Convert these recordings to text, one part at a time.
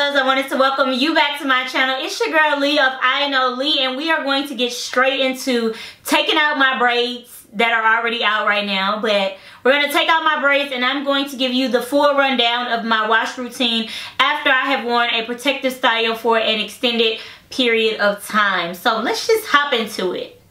loves, I wanted to welcome you back to my channel. It's your girl Lee of IKNOWLEE, and we are going to get straight into taking out my braids that are already out right now. But we're going to take out my braids and I'm going to give you the full rundown of my wash routine after I have worn a protective style for an extended period of time. So let's just hop into it.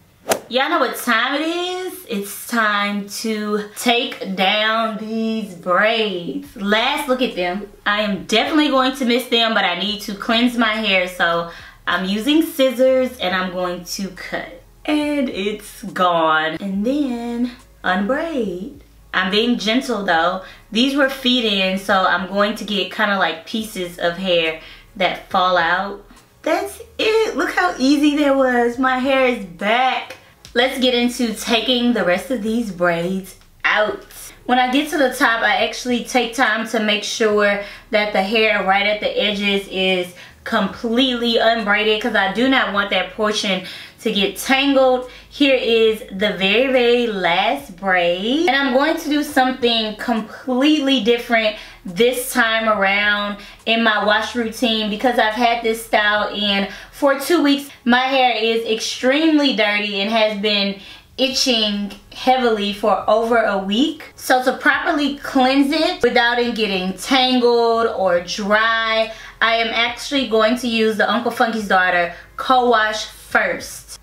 Y'all know what time it is? It's time to take down these braids. Last look at them. I am definitely going to miss them, but I need to cleanse my hair, so I'm using scissors and I'm going to cut. And it's gone. And then unbraid. I'm being gentle though. These were feed-in, so I'm going to get kind of like pieces of hair that fall out. That's it. Look how easy that was. My hair is back. Let's get into taking the rest of these braids out. When I get to the top, I actually take time to make sure that the hair right at the edges is completely unbraided because I do not want that portion to get tangled. Here is the very last braid, and I'm going to do something completely different this time around in my wash routine because I've had this style in for 2 weeks. My hair is extremely dirty and has been itching heavily for over a week. So to properly cleanse it without it getting tangled or dry, I am actually going to use the Uncle Funky's Daughter co-wash first.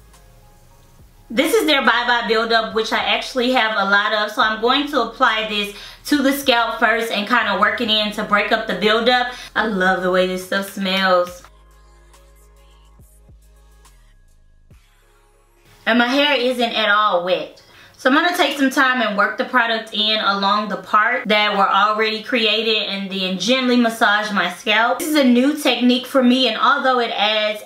This is their bye-bye buildup, which I actually have a lot of, so I'm going to apply this to the scalp first and kind of work it in to break up the buildup. I love the way this stuff smells. And my hair isn't at all wet. So I'm going to take some time and work the product in along the part that were already created and then gently massage my scalp. This is a new technique for me, and although it adds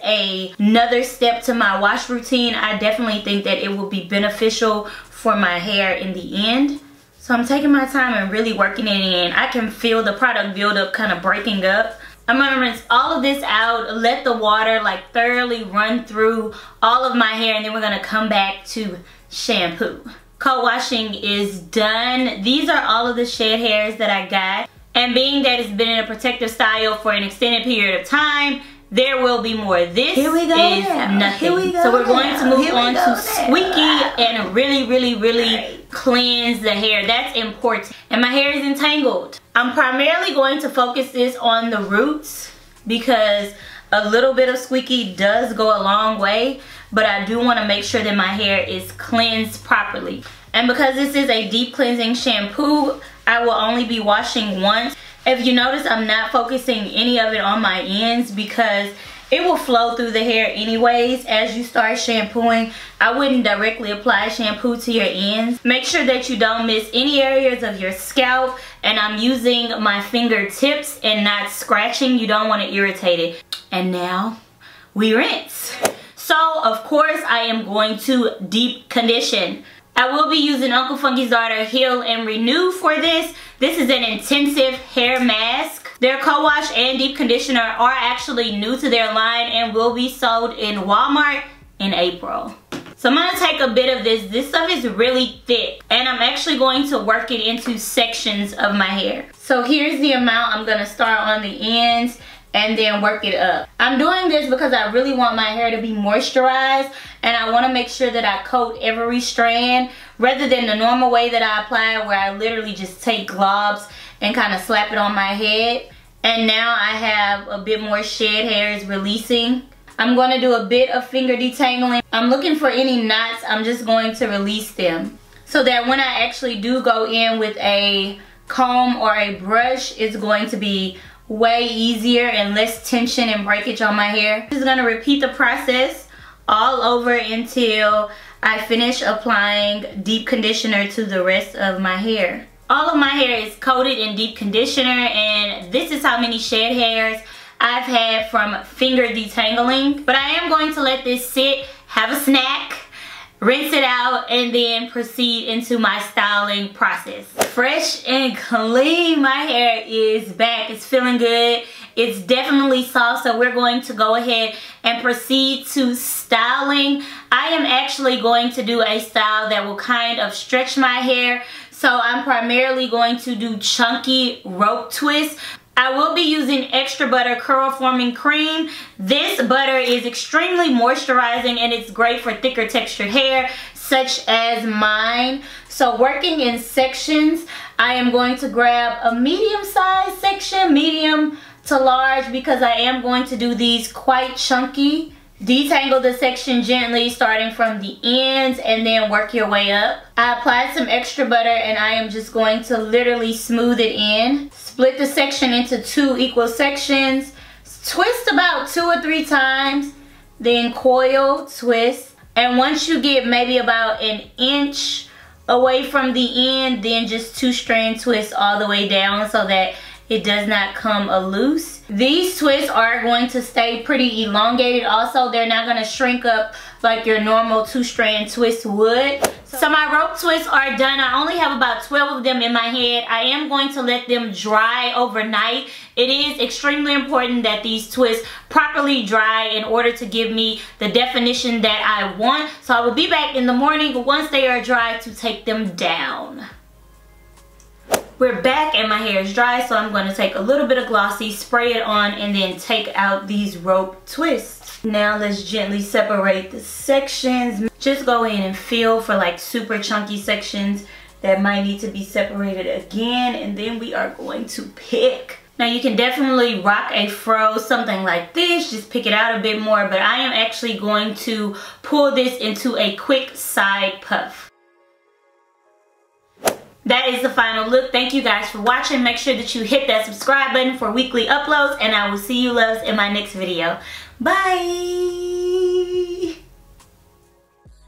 another step to my wash routine, I definitely think that it will be beneficial for my hair in the end. So I'm taking my time and really working it in. I can feel the product buildup kind of breaking up. I'm going to rinse all of this out, let the water like thoroughly run through all of my hair, and then we're going to come back to shampoo. Co-washing is done. These are all of the shed hairs that I got, and being that it's been in a protective style for an extended period of time, there will be more. This is nothing. So we're going to move on to squeaky and really cleanse the hair. That's important. And my hair is entangled. I'm primarily going to focus this on the roots because a little bit of squeaky does go a long way, but I do want to make sure that my hair is cleansed properly. And because this is a deep cleansing shampoo, I will only be washing once. If you notice, I'm not focusing any of it on my ends because it will flow through the hair anyways as you start shampooing. I wouldn't directly apply shampoo to your ends. Make sure that you don't miss any areas of your scalp, and I'm using my fingertips and not scratching. You don't want to irritate it. And now we rinse. So of course I am going to deep condition. I will be using Uncle Funky's Daughter Heal and Renew for this. This is an intensive hair mask. Their co-wash and deep conditioner are actually new to their line and will be sold in Walmart in April. So I'm going to take a bit of this. This stuff is really thick, and I'm actually going to work it into sections of my hair. So here's the amount. I'm going to start on the ends and then work it up. I'm doing this because I really want my hair to be moisturized, and I want to make sure that I coat every strand rather than the normal way that I apply it, where I literally just take globs and kind of slap it on my head. And now I have a bit more shed hairs releasing. I'm going to do a bit of finger detangling. I'm looking for any knots. I'm just going to release them so that when I actually do go in with a comb or a brush, it's going to be way easier and less tension and breakage on my hair. I'm just going to repeat the process all over until I finish applying deep conditioner to the rest of my hair. All of my hair is coated in deep conditioner, and this is how many shed hairs I've had from finger detangling. But I am going to let this sit, have a snack, rinse it out, and then proceed into my styling process. Fresh and clean, my hair is back. It's feeling good. It's definitely soft, so we're going to go ahead and proceed to styling. I am actually going to do a style that will kind of stretch my hair. So I'm primarily going to do chunky rope twists. I will be using Extra Butter Curl Forming Cream. This butter is extremely moisturizing and it's great for thicker textured hair such as mine. So working in sections, I am going to grab a medium size section, medium to large, because I am going to do these quite chunky. Detangle the section gently starting from the ends and then work your way up. I applied some extra butter and I am just going to literally smooth it in. Split the section into 2 equal sections. Twist about 2 or 3 times. Then coil, twist. And once you get maybe about an inch away from the end, then just 2-strand twist all the way down so that it does not come loose. These twists are going to stay pretty elongated also. They're not going to shrink up like your normal 2-strand twist would. So my rope twists are done. I only have about 12 of them in my head. I am going to let them dry overnight. It is extremely important that these twists properly dry in order to give me the definition that I want. So I will be back in the morning once they are dry to take them down. We're back and my hair is dry, so I'm going to take a little bit of glossy, spray it on, and then take out these rope twists. Now let's gently separate the sections. Just go in and feel for like super chunky sections that might need to be separated again, and then we are going to pick. Now you can definitely rock a fro, something like this, just pick it out a bit more, but I am actually going to pull this into a quick side puff. That is the final look. Thank you guys for watching. Make sure that you hit that subscribe button for weekly uploads, and I will see you loves in my next video. Bye!